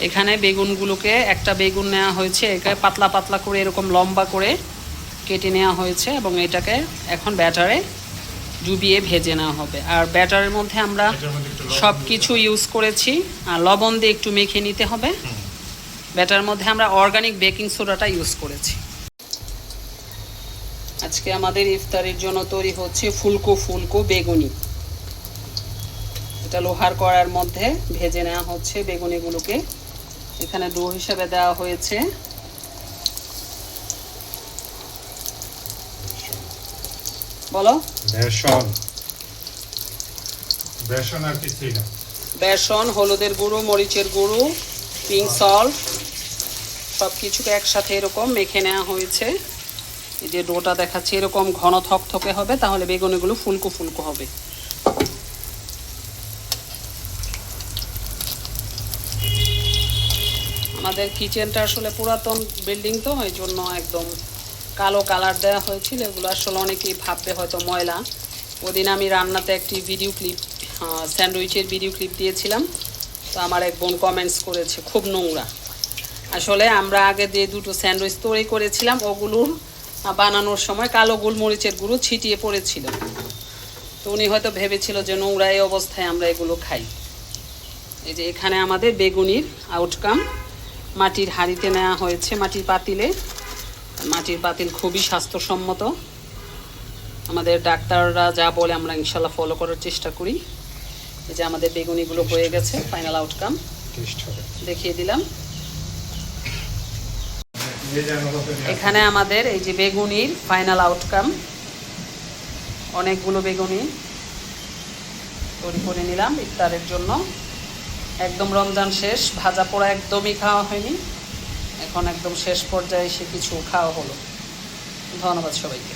এখানে বেগুনগুলোকে একটা বেগুন নেওয়া হয়েছে, একে পাতলা পাতলা করে এরকম লম্বা করে কেটে নেওয়া হয়েছে এবং এটাকে এখন ব্যাটারে ডুবিয়ে ভেজে নেওয়া হবে। আর ব্যাটারের মধ্যে আমরা সব কিছু ইউজ করেছি, আর লবণ দিয়ে একটু মেখে নিতে হবে। ব্যাটারের মধ্যে আমরা অর্গানিক বেকিং সোডাটা ইউজ করেছি। আজকে আমাদের ইফতারের জন্য তৈরি হচ্ছে ফুলকো ফুলকো বেগুনি। এটা লোহার কড়াইয়ের মধ্যে ভেজে নেওয়া হচ্ছে বেগুনিগুলোকে। এখানে ডো হিসেবে দেওয়া হয়েছে বলো বেসন, বেসন আর কিছুই না, বেসন, হলুদের গুঁড়ো, মরিচের গুঁড়ো, পিঙ্ক সল্ট সব কিছুকে একসাথে এরকম মেখে নেওয়া হয়েছে। এই যে ডোটা দেখাচ্ছি এরকম ঘন থকথকে হবে, তাহলে বেগুনিগুলো ফুলকো ফুলকো হবে। আমাদের কিচেনটা আসলে পুরাতন বিল্ডিং, তো এই জন্য একদম কালো কালার দেওয়া হয়েছিল। এগুলো আসলে অনেকেই ভাববে হয়তো ময়লা। ওদিন আমি রান্নাতে একটি ভিডিও ক্লিপ, স্যান্ডউইচের ভিডিও ক্লিপ দিয়েছিলাম, তো আমার এক বোন কমেন্টস করেছে খুব নোংরা। আসলে আমরা আগে যে দুটো স্যান্ডউইচ তৈরি করেছিলাম ওগুলোর বানানোর সময় কালো গোলমরিচের গুঁড়ো ছিটিয়ে পড়েছিল, তো উনি হয়তো ভেবেছিল যে নোংরা এই অবস্থায় আমরা এগুলো খাই। এই যে এখানে আমাদের বেগুনির আউটকাম মাটির হাঁড়িতে নেওয়া হয়েছে, মাটির পাতিলে। মাটির পাতিল খুবই স্বাস্থ্যসম্মত, আমাদের ডাক্তাররা যা বলে আমরা ইনশাল্লাহ ফলো করার চেষ্টা করি। এই যে আমাদের বেগুনিগুলো হয়ে গেছে, ফাইনাল আউটকাম দেখিয়ে দিলাম। এখানে আমাদের এই যে বেগুনির ফাইনাল আউটকাম, অনেকগুলো বেগুনি তৈরি করে নিলাম ইফতারের জন্য। একদম রমজান শেষ, ভাজা পোড়া একদমই খাওয়া হয়নি, এখন একদম শেষ পর্যায়ে এসে কিছু খাওয়া হলো। ধন্যবাদ সবাইকে।